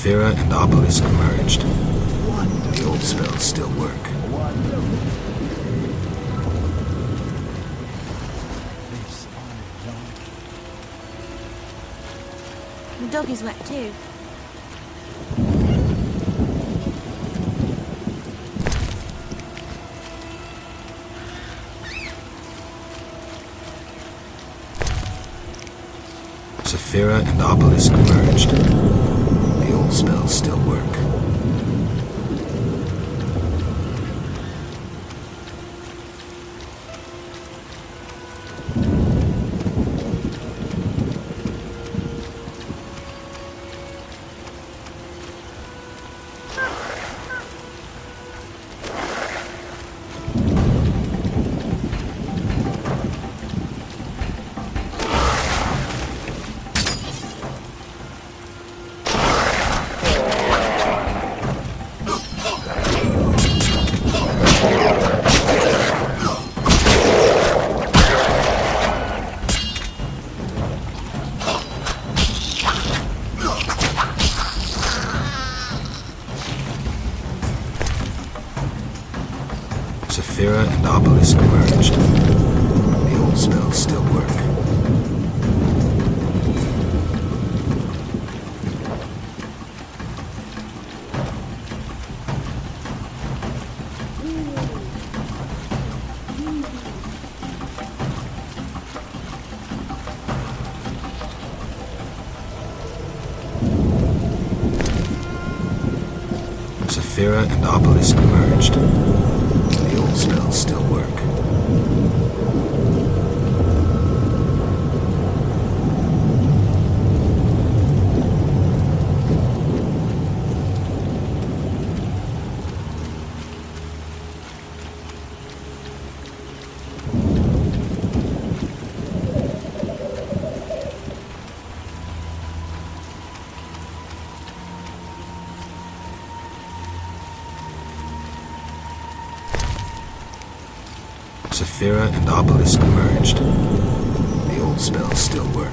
Sephira and Obelisk merged. The old spells still work. The dog is wet too. Sephira and Obelisk merged. The old spells still work. Sephira and Obelisk merged. The old spells still work. Sephira and Obelisk merged. The old spells still work. Sephira and Obelisk merged. The old spells still work.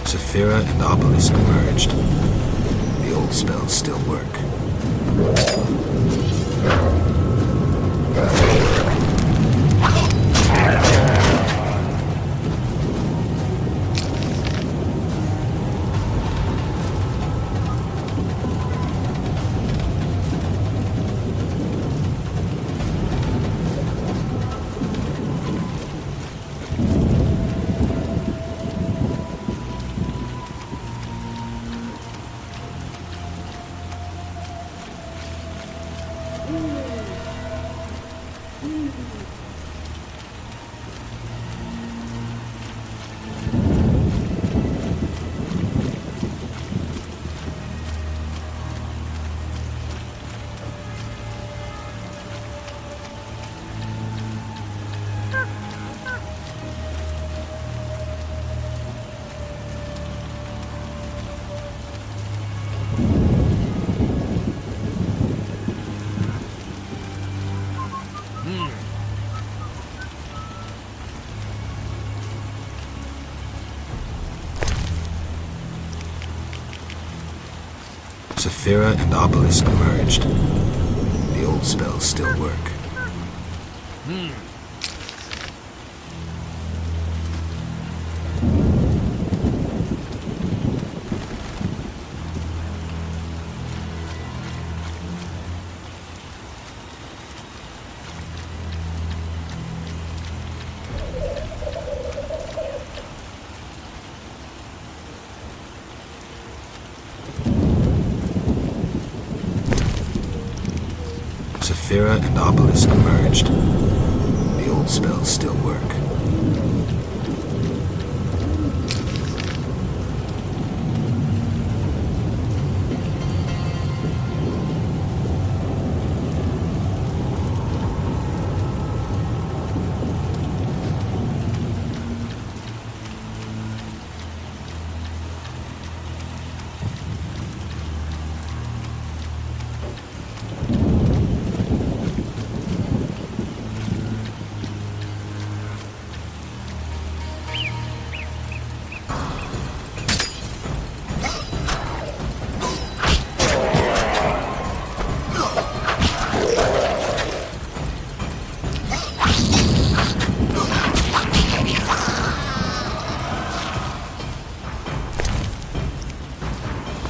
Sephira and Obelisk merged. The old spells still work. Sephira and Obelisk merged. The old spells still work. Sephira and obelisk merged. The old spells still work.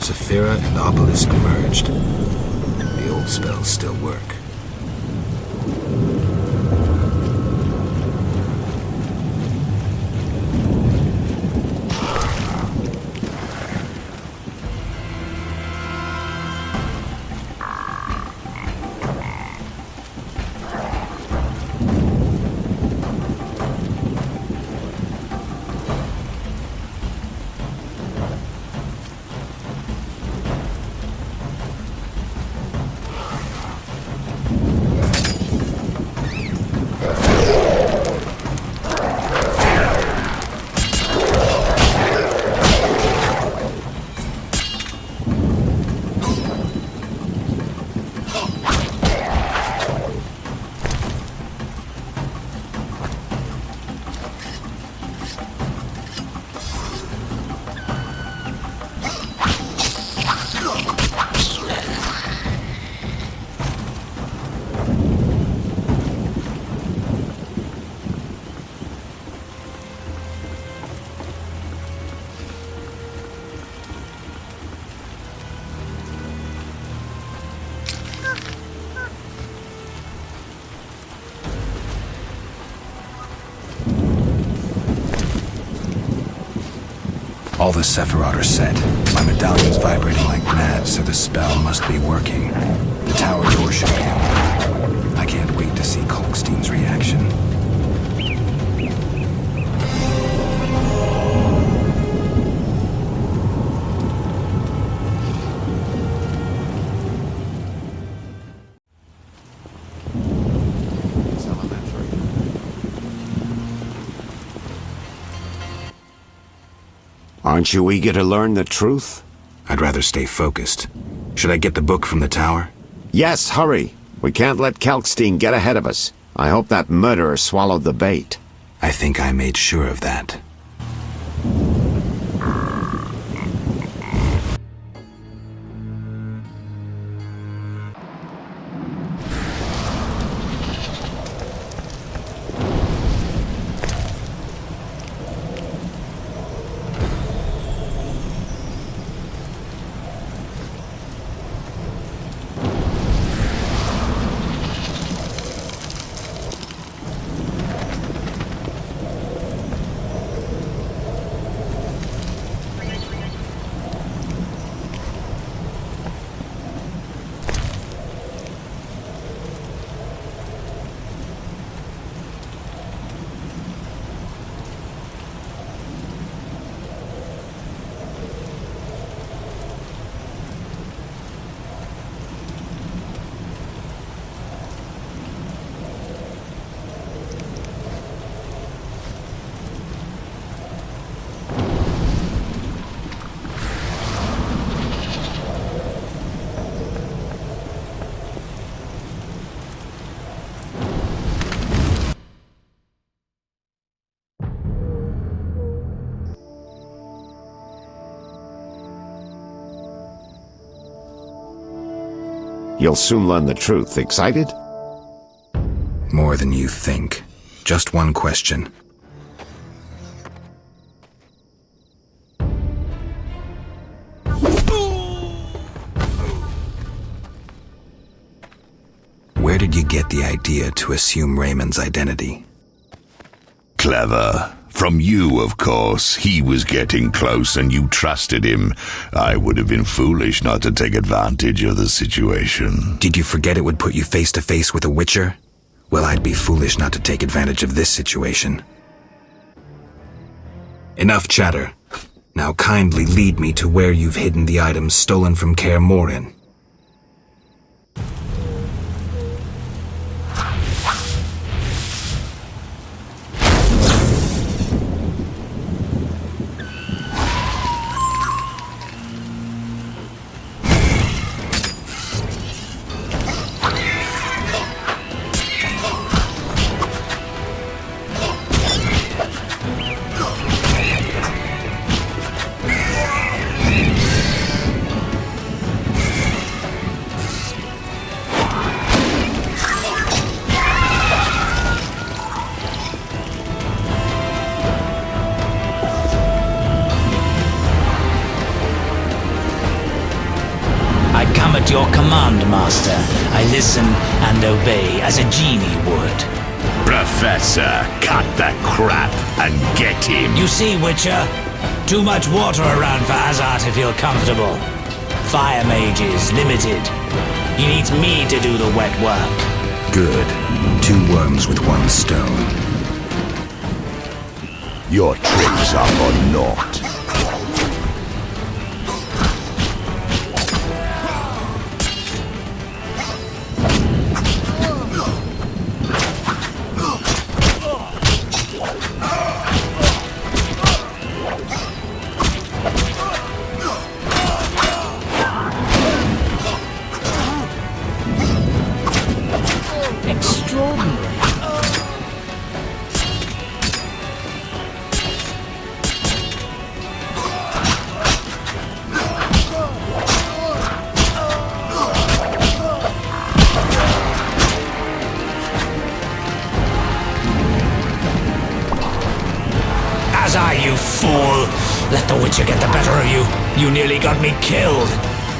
Sephira and obelisk merged. The old spells still work. All the Sefirot are set. My medallion's vibrating like mad, so the spell must be working. The tower door should be open. I can't wait to see Kalkstein's reaction. Aren't you eager to learn the truth? I'd rather stay focused. Should I get the book from the tower? Yes, hurry. We can't let Kalkstein get ahead of us. I hope that murderer swallowed the bait. I think I made sure of that. You'll soon learn the truth. Excited? More than you think. Just one question. Where did you get the idea to assume Raymond's identity? Clever. From you, of course. He was getting close and you trusted him. I would have been foolish not to take advantage of the situation. Did you forget it would put you face to face with a witcher? Well, I'd be foolish not to take advantage of this situation. Enough chatter. Now kindly lead me to where you've hidden the items stolen from Kaer Morhen. Your command, Master. I listen and obey as a genie would. Professor, cut the crap and get him. You see, Witcher? Too much water around for Azar to feel comfortable. Fire mage is limited. He needs me to do the wet work. Good. 2 worms with 1 stone. Your tricks are for naught. You fool! Let the Witcher get the better of you. You nearly got me killed.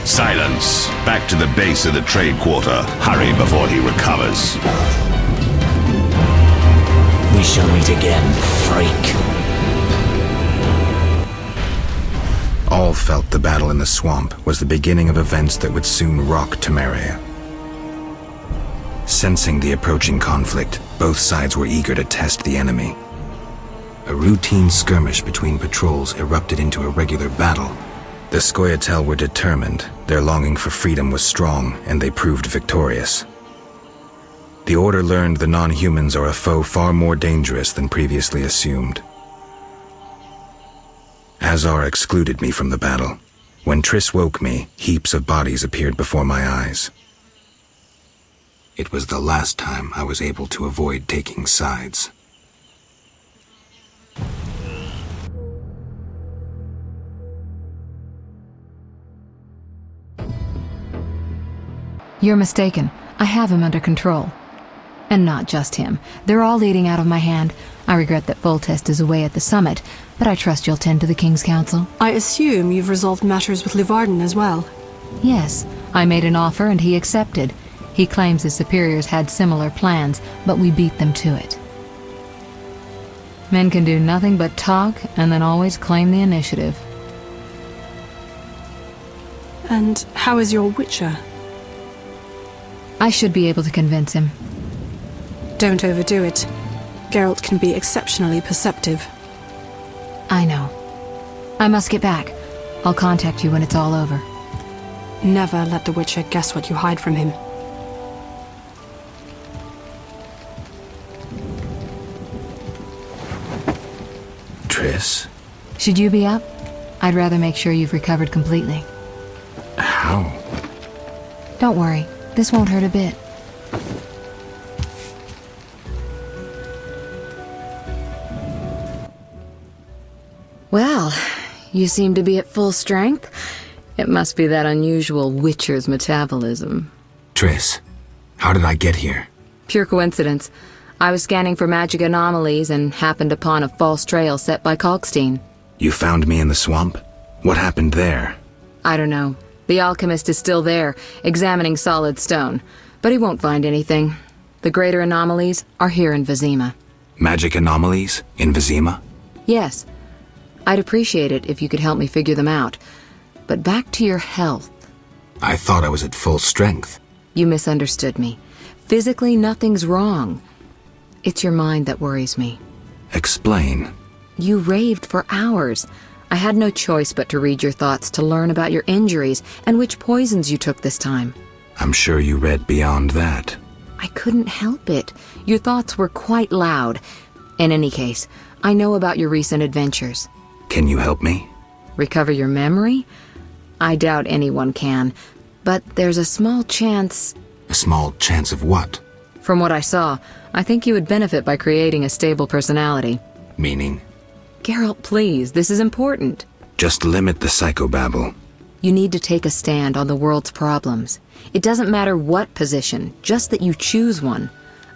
Silence. Back to the base of the trade quarter. Hurry before he recovers. We shall meet again, freak. All felt the battle in the swamp was the beginning of events that would soon rock Temeria. Sensing the approaching conflict, both sides were eager to test the enemy. A routine skirmish between patrols erupted into a regular battle. The Scoia'tael were determined, their longing for freedom was strong, and they proved victorious. The Order learned the non-humans are a foe far more dangerous than previously assumed. Azar excluded me from the battle. When Triss woke me, heaps of bodies appeared before my eyes. It was the last time I was able to avoid taking sides. You're mistaken. I have him under control. And not just him. They're all leading out of my hand. I regret that Foltest is away at the summit, but I trust you'll tend to the King's Council. I assume you've resolved matters with Livarden as well. Yes, I made an offer and he accepted. He claims his superiors had similar plans, but we beat them to it. Men can do nothing but talk and then always claim the initiative. And how is your Witcher? I should be able to convince him. Don't overdo it. Geralt can be exceptionally perceptive. I know. I must get back. I'll contact you when it's all over. Never let the Witcher guess what you hide from him. Triss? Should you be up? I'd rather make sure you've recovered completely. How? Don't worry. This won't hurt a bit. Well, you seem to be at full strength. It must be that unusual Witcher's metabolism. Triss, how did I get here? Pure coincidence. I was scanning for magic anomalies and happened upon a false trail set by Kalkstein. You found me in the swamp? What happened there? I don't know. The alchemist is still there, examining solid stone. But he won't find anything. The greater anomalies are here in Vizima. Magic anomalies? In Vizima? Yes, I'd appreciate it if you could help me figure them out. But back to your health. I thought I was at full strength. You misunderstood me. Physically, nothing's wrong. It's your mind that worries me. Explain. You raved for hours. I had no choice but to read your thoughts to learn about your injuries and which poisons you took this time. I'm sure you read beyond that. I couldn't help it. Your thoughts were quite loud. In any case, I know about your recent adventures. Can you help me? Recover your memory? I doubt anyone can, but there's a small chance... A small chance of what? From what I saw, I think you would benefit by creating a stable personality. Meaning? Geralt, please, this is important. Just limit the psychobabble. You need to take a stand on the world's problems. It doesn't matter what position, just that you choose one.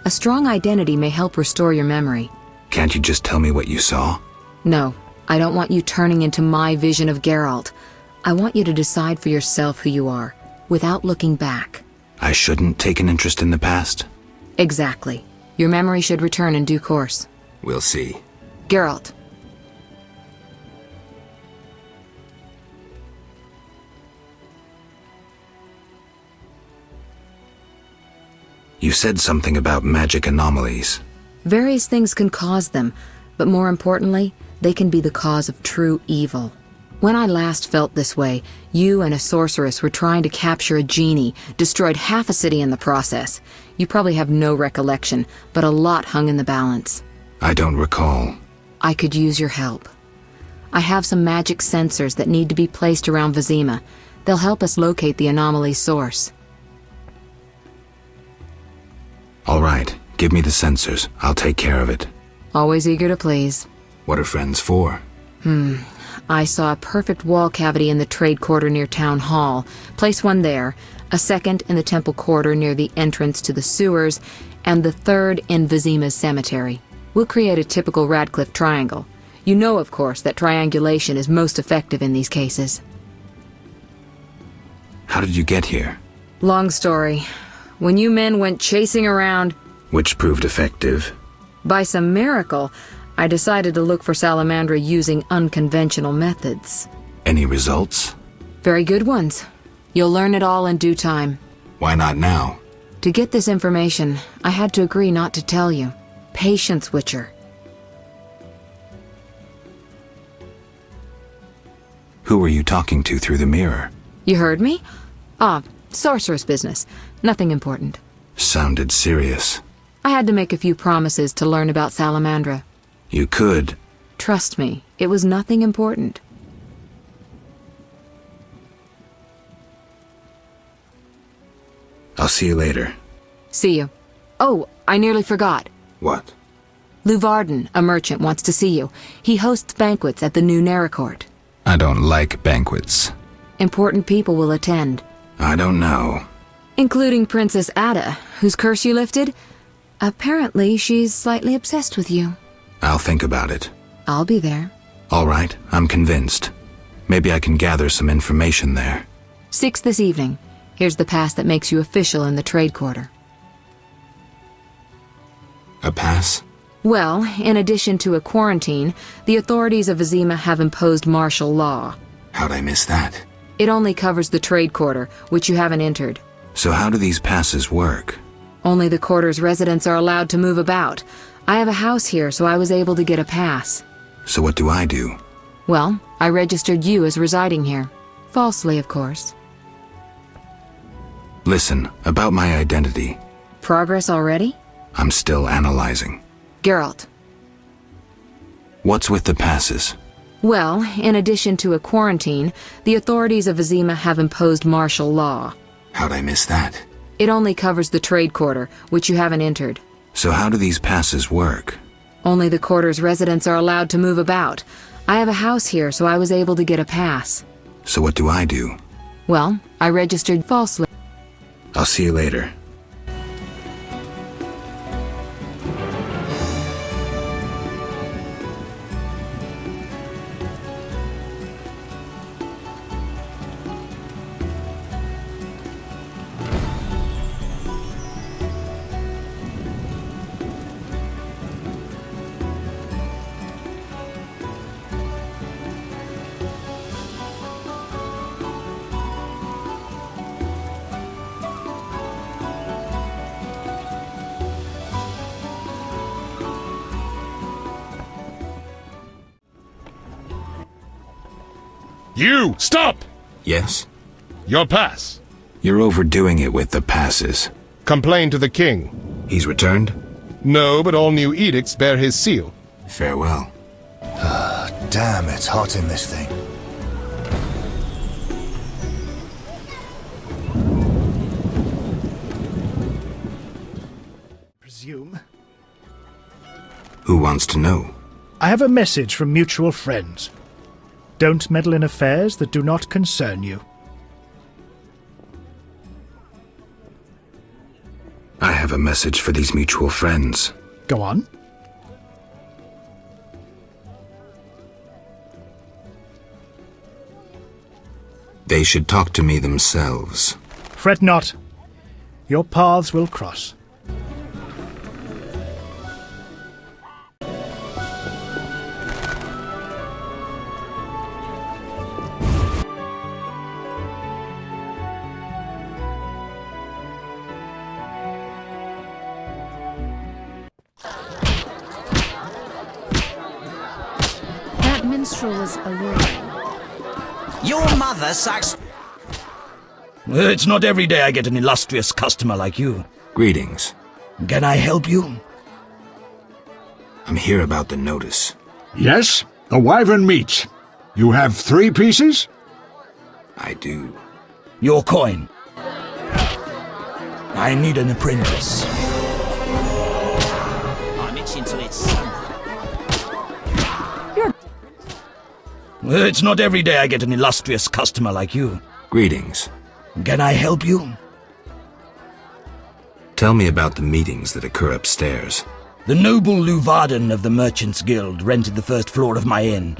A strong identity may help restore your memory. Can't you just tell me what you saw? No, I don't want you turning into my vision of Geralt. I want you to decide for yourself who you are, without looking back. I shouldn't take an interest in the past? Exactly. Your memory should return in due course. We'll see. Geralt. You said something about magic anomalies. Various things can cause them, but more importantly, they can be the cause of true evil. When I last felt this way, you and a sorceress were trying to capture a genie, destroyed half a city in the process. You probably have no recollection, but a lot hung in the balance. I don't recall. I could use your help. I have some magic sensors that need to be placed around Vizima. They'll help us locate the anomaly's source. All right, give me the sensors. I'll take care of it. Always eager to please. What are friends for? I saw a perfect wall cavity in the trade quarter near Town Hall. Place one there, a second in the temple quarter near the entrance to the sewers, and the third in Vizima's cemetery. We'll create a typical Radcliffe triangle. You know, of course, that triangulation is most effective in these cases. How did you get here? Long story. When you men went chasing around... Which proved effective. By some miracle, I decided to look for Salamandra using unconventional methods. Any results? Very good ones. You'll learn it all in due time. Why not now? To get this information, I had to agree not to tell you. Patience, Witcher. Who were you talking to through the mirror? You heard me? Sorceress business. Nothing important. Sounded serious. I had to make a few promises to learn about Salamandra. You could. Trust me, it was nothing important. I'll see you later. See you. Oh, I nearly forgot. What? Luvarden, a merchant, wants to see you. He hosts banquets at the new Neracourt. I don't like banquets. Important people will attend. I don't know. Including Princess Ada, whose curse you lifted. Apparently, she's slightly obsessed with you. I'll think about it. I'll be there. All right, I'm convinced. Maybe I can gather some information there. 6 this evening. Here's the pass that makes you official in the trade quarter. A pass? Well, in addition to a quarantine, the authorities of Vizima have imposed martial law. How'd I miss that? It only covers the trade quarter, which you haven't entered. So how do these passes work? Only the quarter's residents are allowed to move about. I have a house here, so I was able to get a pass. So what do I do? Well, I registered you as residing here. Falsely, of course. Listen, about my identity. Progress already? I'm still analyzing. Geralt. What's with the passes? Well, in addition to a quarantine, the authorities of Vizima have imposed martial law. How'd I miss that? It only covers the trade quarter, which you haven't entered. So how do these passes work? Only the quarter's residents are allowed to move about. I have a house here, so I was able to get a pass. So what do I do? Well, I registered falsely. I'll see you later. You! Stop! Yes? Your pass. You're overdoing it with the passes. Complain to the king. He's returned? No, but all new edicts bear his seal. Farewell. Damn, it's hot in this thing. Presume. Who wants to know? I have a message from mutual friends. Don't meddle in affairs that do not concern you. I have a message for these mutual friends. Go on. They should talk to me themselves. Fret not. Your paths will cross. That minstrel is alluring. Your mother sucks. It's not every day I get an illustrious customer like you. Greetings. Can I help you? I'm here about the notice. Yes, the wyvern meat. You have 3 pieces? I do. Your coin. I need an apprentice. I'm itching to it. It's not every day I get an illustrious customer like you. Greetings. Can I help you? Tell me about the meetings that occur upstairs. The noble Luvarden of the Merchants Guild rented the first floor of my inn.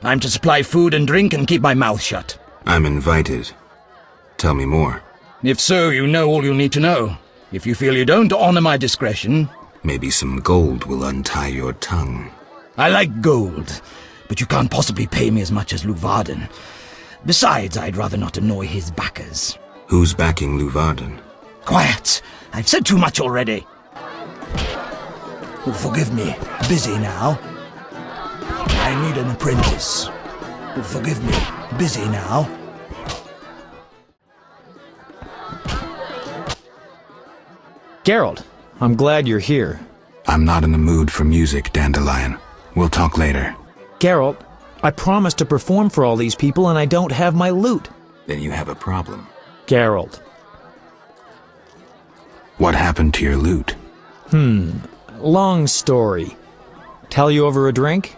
I'm to supply food and drink and keep my mouth shut. I'm invited. Tell me more. If so, you know all you need to know. If you feel you don't honor my discretion... Maybe some gold will untie your tongue. I like gold, but you can't possibly pay me as much as Luvarden. Besides, I'd rather not annoy his backers. Who's backing Luvarden? Quiet! I've said too much already. Oh, forgive me. Busy now. I need an apprentice. Oh, forgive me. Busy now. Geralt, I'm glad you're here. I'm not in the mood for music, Dandelion. We'll talk later. Geralt, I promised to perform for all these people and I don't have my lute. Then you have a problem. Geralt. What happened to your lute? Long story. Tell you over a drink?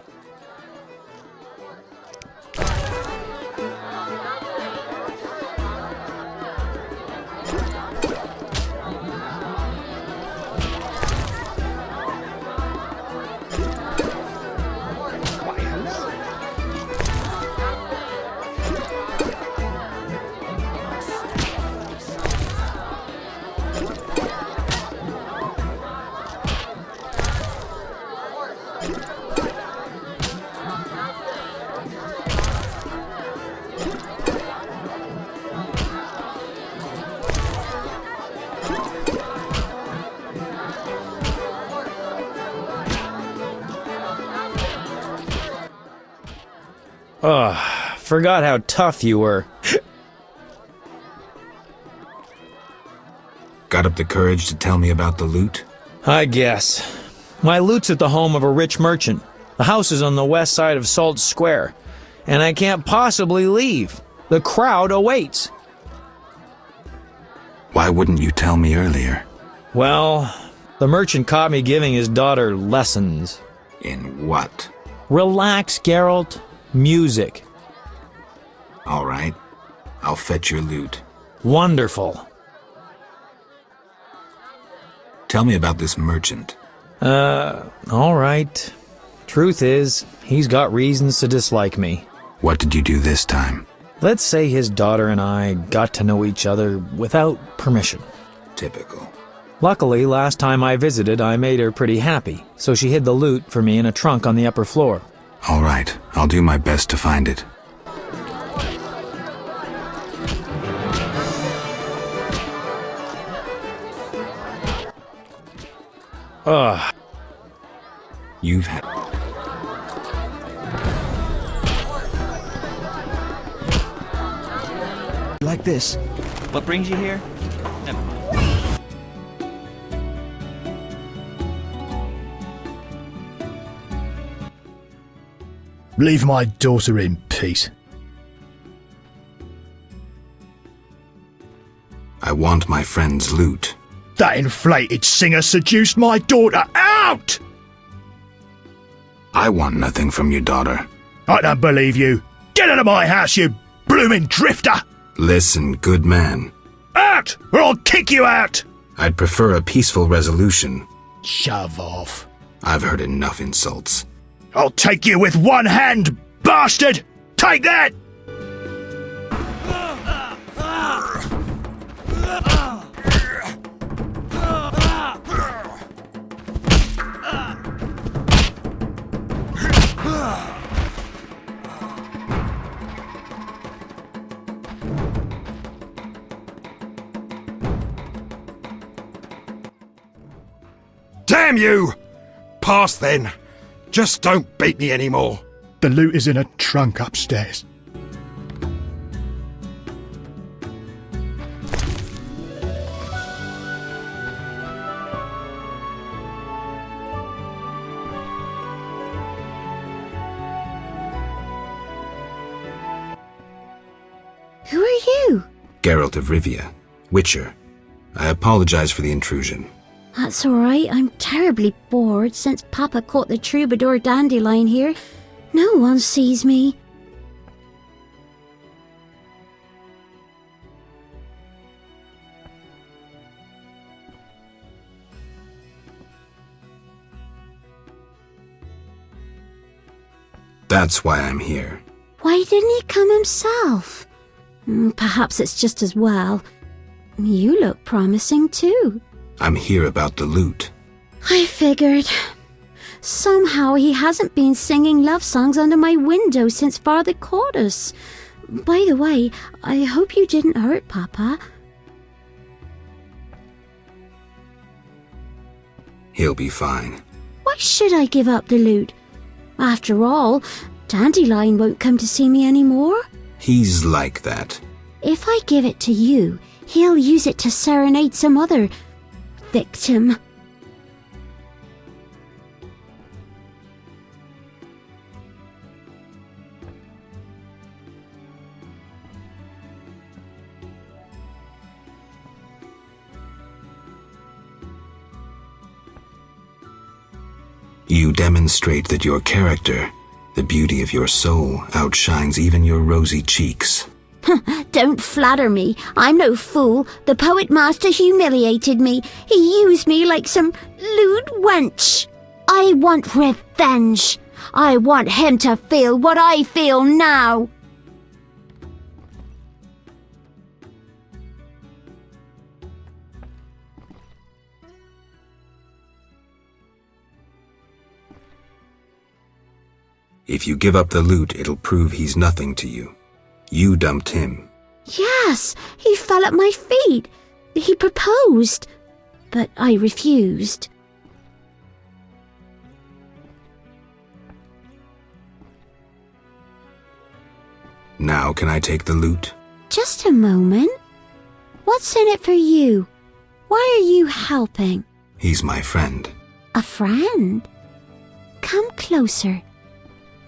Forgot how tough you were. Got up the courage to tell me about the lute? I guess. My lute's at the home of a rich merchant. The house is on the west side of Salt Square. And I can't possibly leave. The crowd awaits. Why wouldn't you tell me earlier? Well, the merchant caught me giving his daughter lessons. In what? Relax, Geralt. Music. All right. I'll fetch your lute. Wonderful. Tell me about this merchant. All right. Truth is, he's got reasons to dislike me. What did you do this time? Let's say his daughter and I got to know each other without permission. Typical. Luckily, last time I visited, I made her pretty happy, so she hid the lute for me in a trunk on the upper floor. All right. I'll do my best to find it. You've had... this. What brings you here? Never mind. Leave my daughter in peace. I want my friend's loot. That inflated singer seduced my daughter. Out! I want nothing from your daughter. I don't believe you. Get out of my house, you blooming drifter! Listen, good man. Out, or I'll kick you out! I'd prefer a peaceful resolution. Shove off. I've heard enough insults. I'll take you with one hand, bastard! Take that! Damn you! Pass then. Just don't beat me anymore. The loot is in a trunk upstairs. Who are you? Geralt of Rivia, Witcher. I apologize for the intrusion. That's all right. I'm terribly bored since Papa caught the troubadour dandelion here. No one sees me. That's why I'm here. Why didn't he come himself? Perhaps it's just as well. You look promising too. I'm here about the loot. I figured. Somehow he hasn't been singing love songs under my window since Father caught us. By the way, I hope you didn't hurt Papa. He'll be fine. Why should I give up the loot? After all, Dandelion won't come to see me anymore. He's like that. If I give it to you, he'll use it to serenade some other victim. You demonstrate that your character, the beauty of your soul, outshines even your rosy cheeks. Don't flatter me. I'm no fool. The poet master humiliated me. He used me like some lewd wench. I want revenge. I want him to feel what I feel now. If you give up the loot, it'll prove he's nothing to you. You dumped him. Yes, he fell at my feet. He proposed, but I refused. Now can I take the loot? Just a moment. What's in it for you? Why are you helping? He's my friend. A friend? Come closer.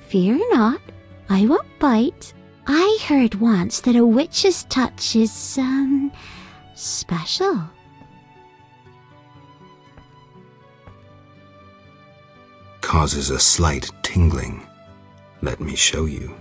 Fear not, I won't bite. I heard once that a witch's touch is, special. Causes a slight tingling. Let me show you.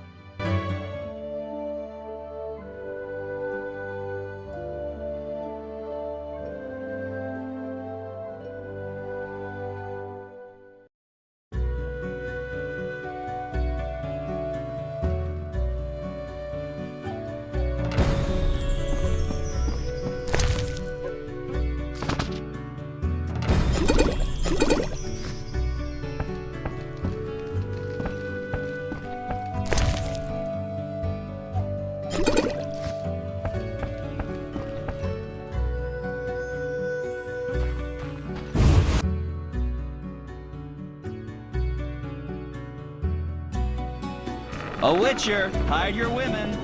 A witcher, hide your women.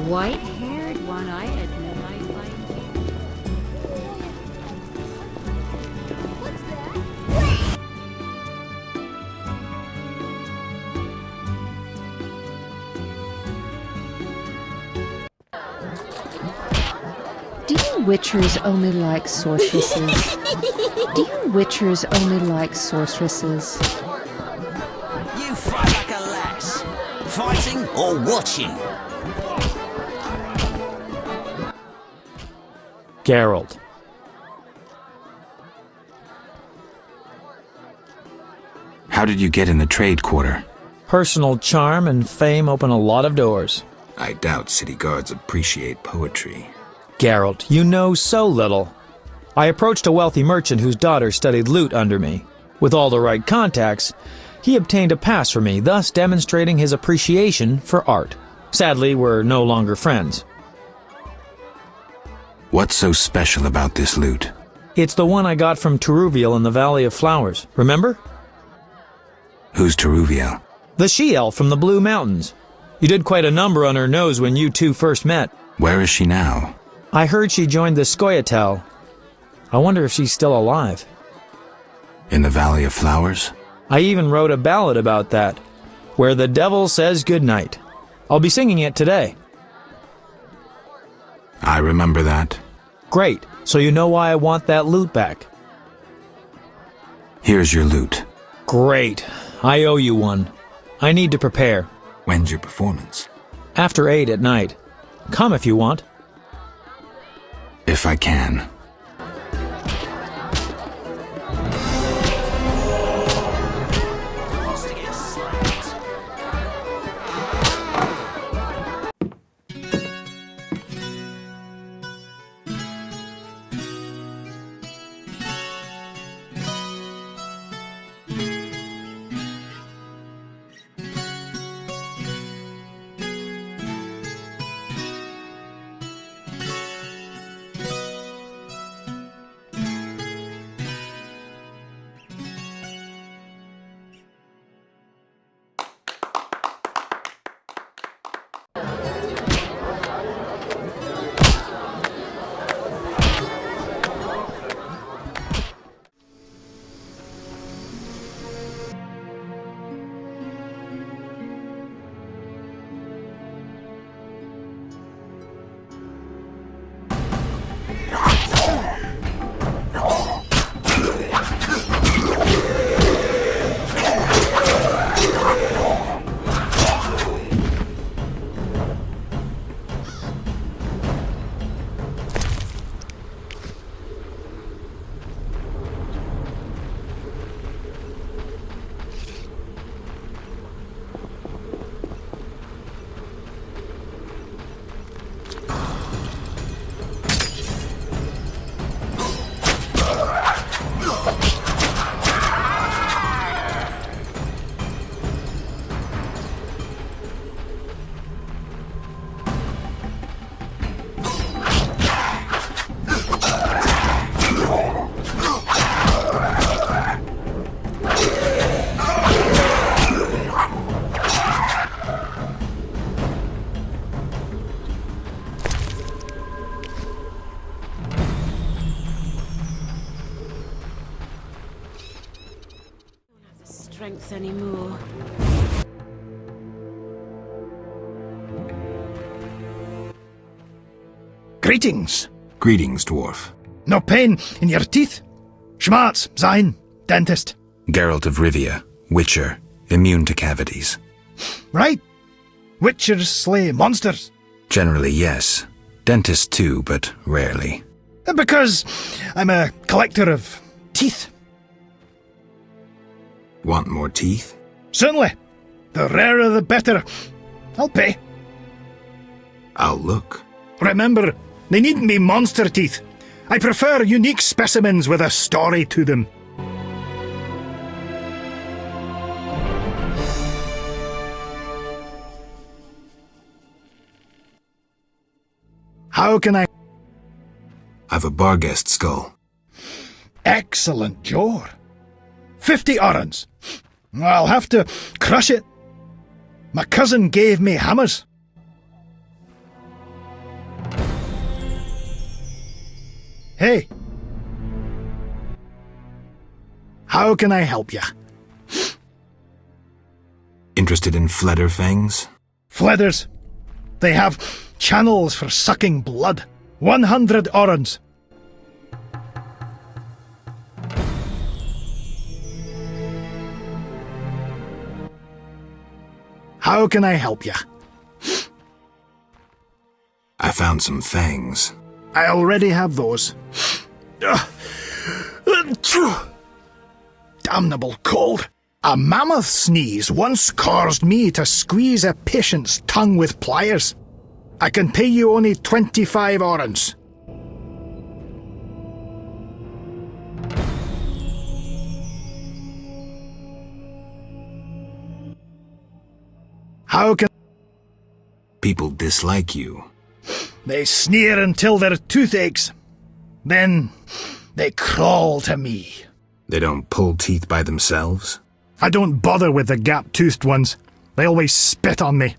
white-haired one, I admit I like. Do you witchers only like sorceresses? Do you witchers only like sorceresses? You fight like a lass. Fighting or watching? Geralt. How did you get in the trade quarter? Personal charm and fame open a lot of doors. I doubt city guards appreciate poetry. Geralt, you know so little. I approached a wealthy merchant whose daughter studied lute under me. With all the right contacts, he obtained a pass for me, thus demonstrating his appreciation for art. Sadly, we're no longer friends. What's so special about this lute? It's the one I got from Teruviel in the Valley of Flowers. Remember? Who's Teruviel? The she-elf from the Blue Mountains. You did quite a number on her nose when you two first met. Where is she now? I heard she joined the Scoia'tael. I wonder if she's still alive. In the Valley of Flowers? I even wrote a ballad about that, where the devil says goodnight. I'll be singing it today. I remember that. Great, so you know why I want that lute back. Here's your lute. Great, I owe you one. I need to prepare. When's your performance? After 8 at night. Come if you want. If I can. Strength anymore. Greetings. Greetings, dwarf. No pain in your teeth? Schmarz, sein, dentist. Geralt of Rivia, witcher, immune to cavities. Right. Witchers slay monsters. Generally, yes. Dentist too, but rarely. Because I'm a collector of teeth. Want more teeth? Certainly. The rarer the better. I'll pay. I'll look. Remember, they needn't be monster teeth. I prefer unique specimens with a story to them. How can I... I've a Barghest skull. Excellent, Jor. 50 orens. I'll have to crush it. My cousin gave me hammers. Hey! How can I help ya? Interested in Flederfangs? Fledders. They have channels for sucking blood. 100 orans. How can I help ya? I found some fangs. I already have those. Damnable cold. A mammoth sneeze once caused me to squeeze a patient's tongue with pliers. I can pay you only 25 orans. How can... People dislike you. They sneer until their tooth aches. Then they crawl to me. They don't pull teeth by themselves? I don't bother with the gap-toothed ones. They always spit on me.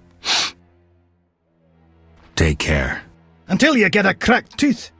Take care. Until you get a cracked tooth.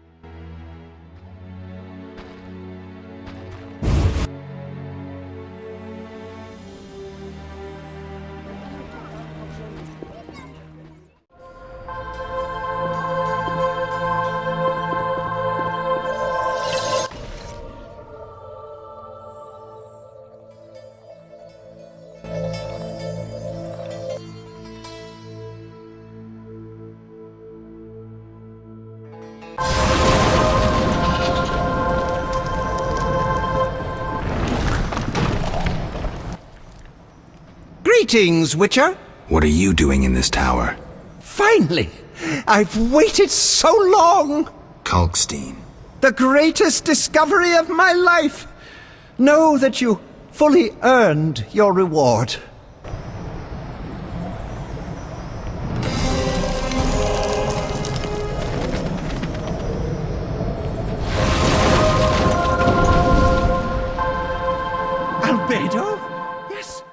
Greetings, Witcher. What are you doing in this tower? Finally! I've waited so long! Kalkstein. The greatest discovery of my life! Know that you fully earned your reward. Albedo? Yes.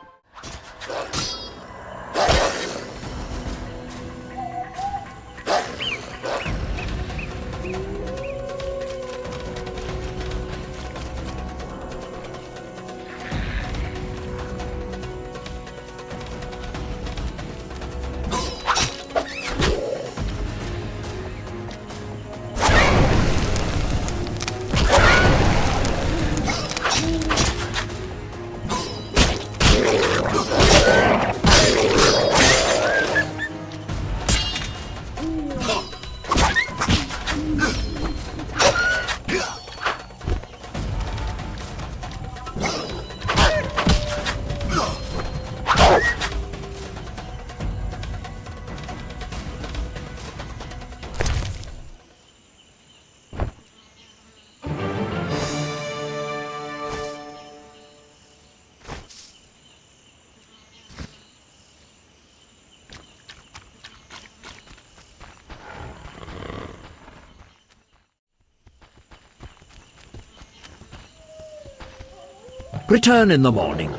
Return in the morning.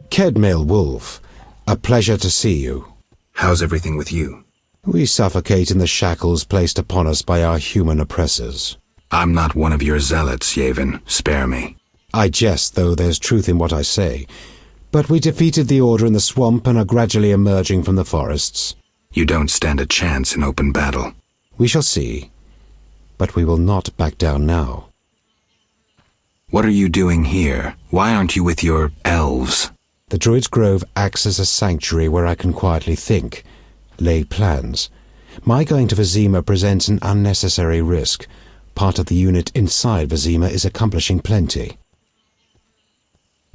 Kedmail Wolf, a pleasure to see you. How's everything with you? We suffocate in the shackles placed upon us by our human oppressors. I'm not one of your zealots, Yavin. Spare me. I jest, though there's truth in what I say. But we defeated the Order in the swamp and are gradually emerging from the forests. You don't stand a chance in open battle. We shall see. But we will not back down now. What are you doing here? Why aren't you with your elves? The Druid's Grove acts as a sanctuary where I can quietly think, lay plans. My going to Vizima presents an unnecessary risk. Part of the unit inside Vizima is accomplishing plenty.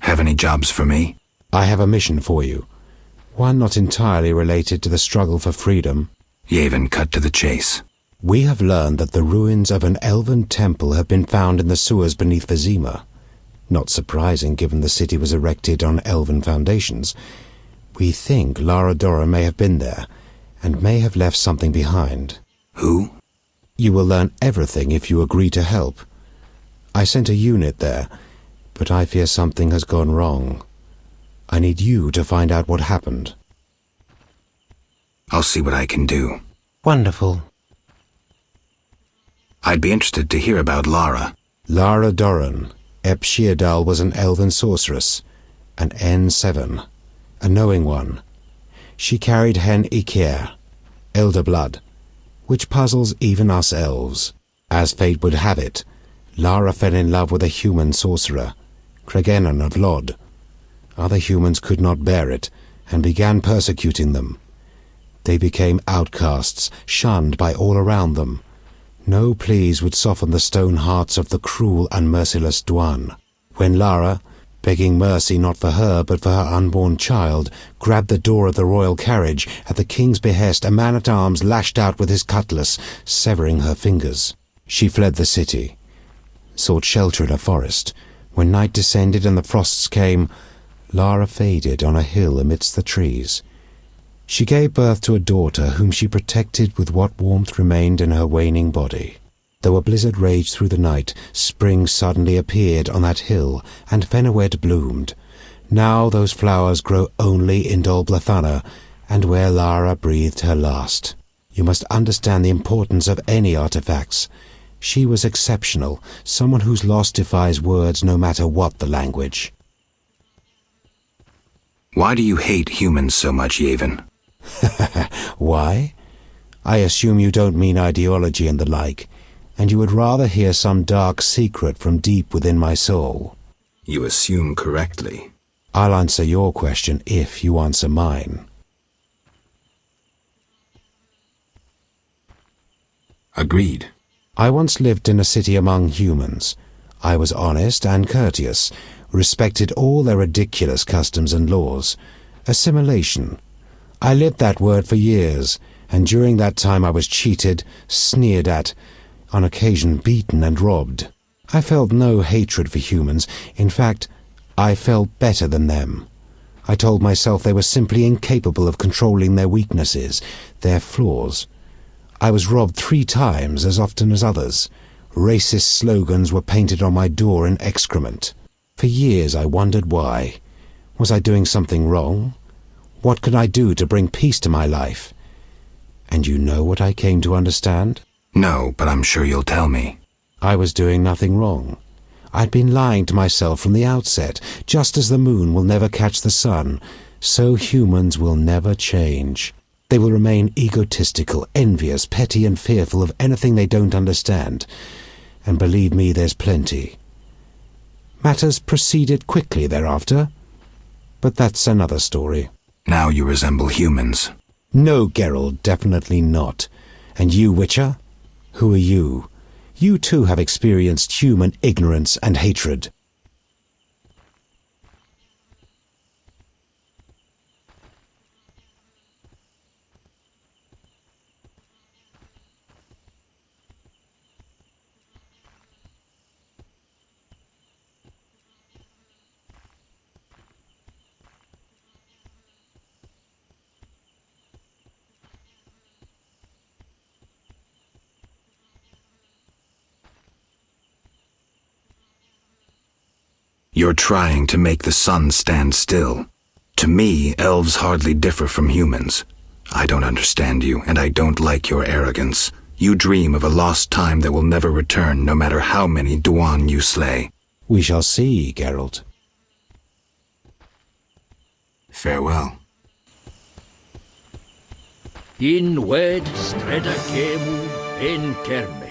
Have any jobs for me? I have a mission for you. One not entirely related to the struggle for freedom. Yavin, cut to the chase. We have learned that the ruins of an elven temple have been found in the sewers beneath Vizima. Not surprising, given the city was erected on elven foundations. We think Laradora may have been there, and may have left something behind. Who? You will learn everything if you agree to help. I sent a unit there, but I fear something has gone wrong. I need you to find out what happened. I'll see what I can do. Wonderful. I'd be interested to hear about Lara. Lara Doran, Ep Sheerdal was an elven sorceress, an N7, a knowing one. She carried Hen Iker, elder blood, which puzzles even us elves. As fate would have it, Lara fell in love with a human sorcerer, Cregennan of Lod. Other humans could not bear it, and began persecuting them. They became outcasts, shunned by all around them. No pleas would soften the stone hearts of the cruel and merciless Dwan. When Lara, begging mercy not for her but for her unborn child, grabbed the door of the royal carriage, at the king's behest a man-at-arms lashed out with his cutlass, severing her fingers. She fled the city, sought shelter in a forest. When night descended and the frosts came, Lara faded on a hill amidst the trees. She gave birth to a daughter whom she protected with what warmth remained in her waning body. Though a blizzard raged through the night, spring suddenly appeared on that hill, and Fenawed bloomed. Now those flowers grow only in Dol Blathana, and where Lara breathed her last. You must understand the importance of any artifacts. She was exceptional, someone whose loss defies words no matter what the language. Why do you hate humans so much, Yavin? Why? I assume you don't mean ideology and the like, and you would rather hear some dark secret from deep within my soul. You assume correctly. I'll answer your question if you answer mine. Agreed. I once lived in a city among humans. I was honest and courteous, respected all their ridiculous customs and laws. Assimilation. I lived that word for years, and during that time I was cheated, sneered at, on occasion beaten and robbed. I felt no hatred for humans. In fact, I felt better than them. I told myself they were simply incapable of controlling their weaknesses, their flaws. I was robbed 3 times as often as others. Racist slogans were painted on my door in excrement. For years I wondered why. Was I doing something wrong? What could I do to bring peace to my life? And you know what I came to understand? No, but I'm sure you'll tell me. I was doing nothing wrong. I'd been lying to myself from the outset. Just as the moon will never catch the sun, so humans will never change. They will remain egotistical, envious, petty and fearful of anything they don't understand. And believe me, there's plenty. Matters proceeded quickly thereafter, but that's another story. Now you resemble humans. No, Geralt, definitely not. And you, Witcher? Who are you? You too have experienced human ignorance and hatred. You're trying to make the sun stand still. To me, elves hardly differ from humans. I don't understand you, and I don't like your arrogance. You dream of a lost time that will never return, no matter how many Dwan you slay. We shall see, Geralt. Farewell. In wed streda kemu en kerme.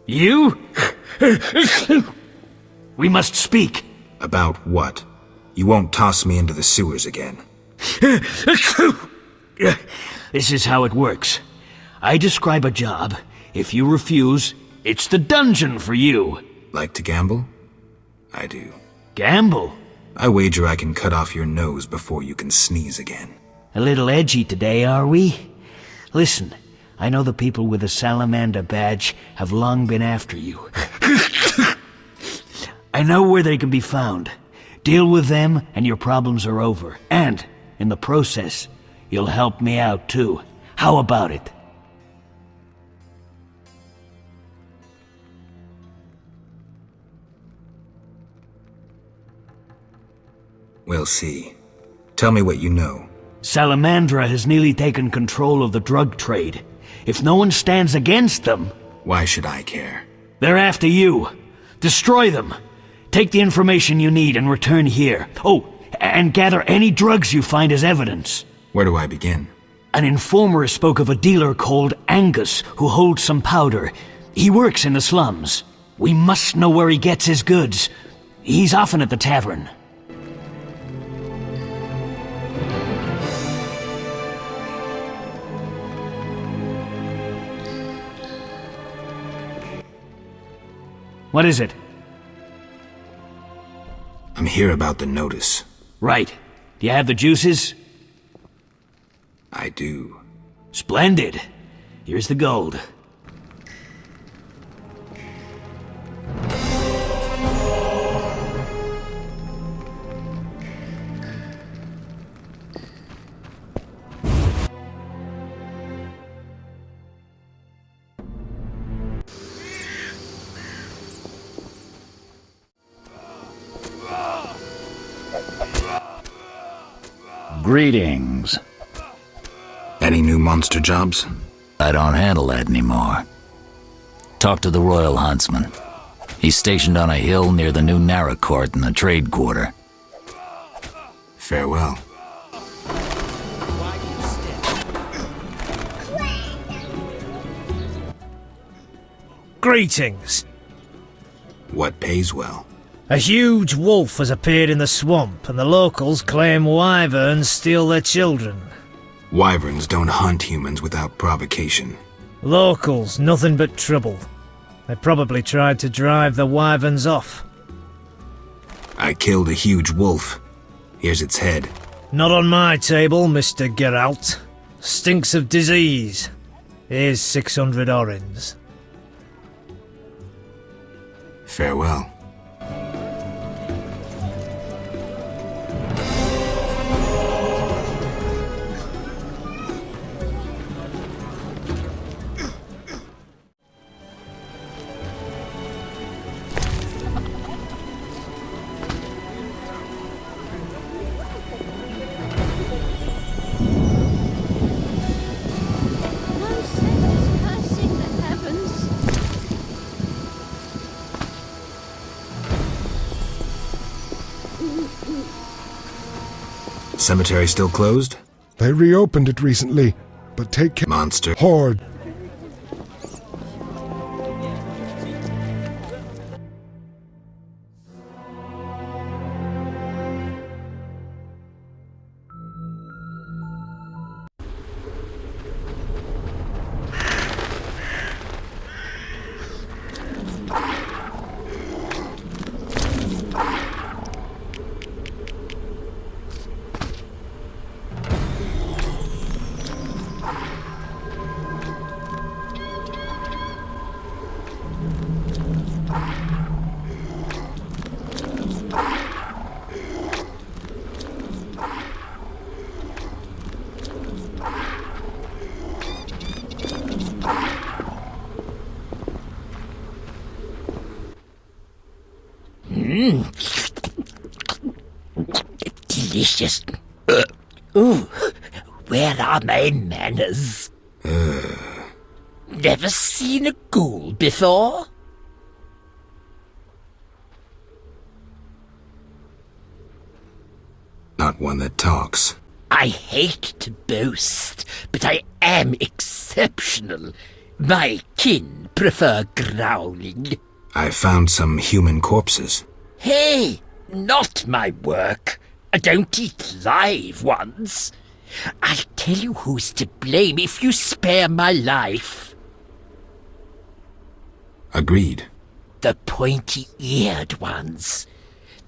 You? We must speak. About what? You won't toss me into the sewers again. This is how it works. I describe a job. If you refuse, it's the dungeon for you. Like to gamble? I do. Gamble? I wager I can cut off your nose before you can sneeze again. A little edgy today, are we? Listen, I know the people with the salamander badge have long been after you. I know where they can be found. Deal with them and your problems are over. And, in the process, you'll help me out too. How about it? We'll see. Tell me what you know. Salamandra has nearly taken control of the drug trade. If no one stands against them... Why should I care? They're after you. Destroy them. Take the information you need and return here. Oh, and gather any drugs you find as evidence. Where do I begin? An informer spoke of a dealer called Angus who holds some powder. He works in the slums. We must know where he gets his goods. He's often at the tavern. What is it? I'm here about the notice. Right. Do you have the juices? I do. Splendid. Here's the gold. Greetings. Any new monster jobs? I don't handle that anymore. Talk to the royal huntsman. He's stationed on a hill near the new Narra Court in the trade quarter. Farewell. Greetings. What pays well? A huge wolf has appeared in the swamp, and the locals claim wyverns steal their children. Wyverns don't hunt humans without provocation. Locals, nothing but trouble. They probably tried to drive the wyverns off. I killed a huge wolf. Here's its head. Not on my table, Mr. Geralt. Stinks of disease. Here's 600 orens. Farewell. Cemetery still closed? They reopened it recently, but take care. Monster. Horde. Delicious. Ooh, where are my manners? Never seen a ghoul before? Not one that talks. I hate to boast, but I am exceptional. My kin prefer growling. I found some human corpses. Hey, not my work. I don't eat live ones. I'll tell you who's to blame if you spare my life. Agreed. The pointy-eared ones.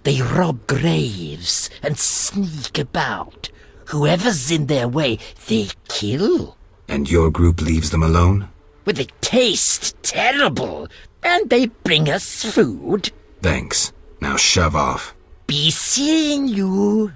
They rob graves and sneak about. Whoever's in their way, they kill. And your group leaves them alone? Well, they taste terrible, and they bring us food. Thanks. Now shove off. Be seeing you.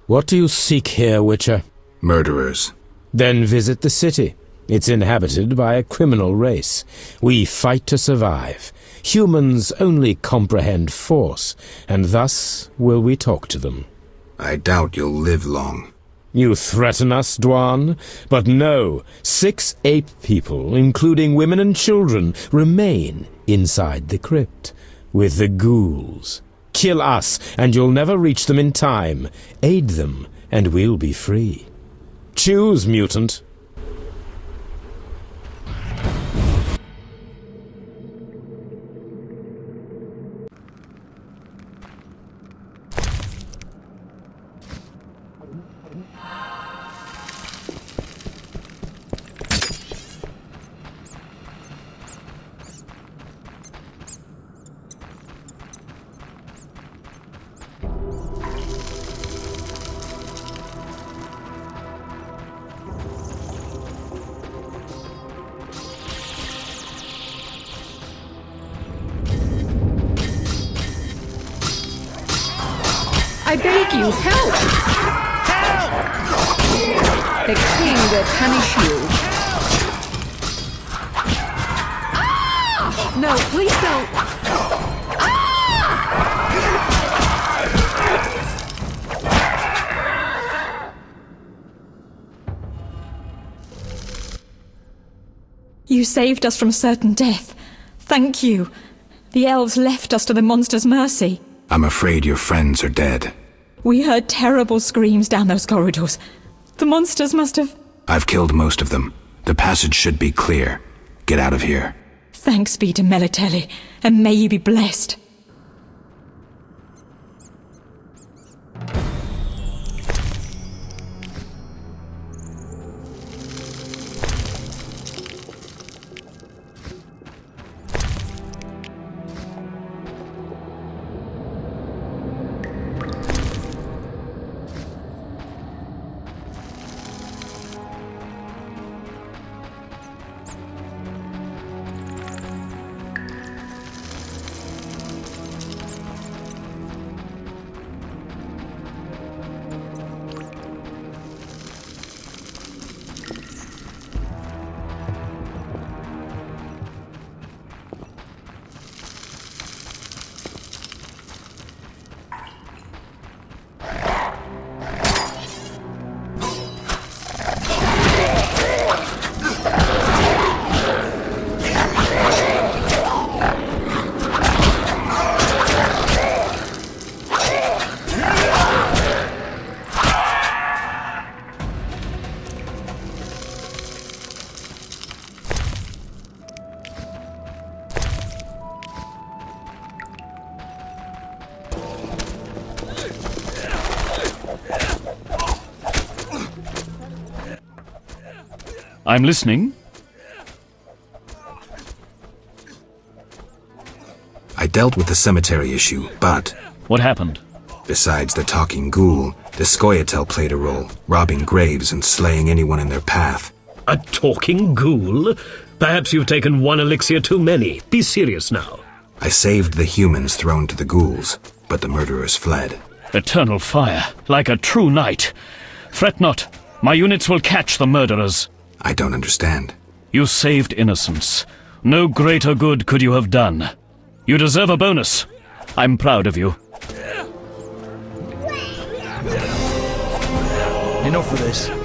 What do you seek here, Witcher? Murderers. Then visit the city. It's inhabited by a criminal race. We fight to survive. Humans only comprehend force, and thus will we talk to them. I doubt you'll live long. You threaten us, Dwan? But no, 6 ape people, including women and children, remain inside the crypt, with the ghouls. Kill us, and you'll never reach them in time. Aid them, and we'll be free. Choose, mutant. I beg you, help! Help! The king will punish you. Ah! No, please don't. Ah! You saved us from certain death. Thank you. The elves left us to the monster's mercy. I'm afraid your friends are dead. We heard terrible screams down those corridors. The monsters must have... I've killed most of them. The passage should be clear. Get out of here. Thanks be to Melitelli, and may you be blessed. I'm listening. I dealt with the cemetery issue, but... What happened? Besides the talking ghoul, the Scoia'tael played a role, robbing graves and slaying anyone in their path. A talking ghoul? Perhaps you've taken one elixir too many. Be serious now. I saved the humans thrown to the ghouls, but the murderers fled. Eternal fire, like a true knight. Fret not, my units will catch the murderers. I don't understand. You saved innocence. No greater good could you have done. You deserve a bonus. I'm proud of you. Enough of this.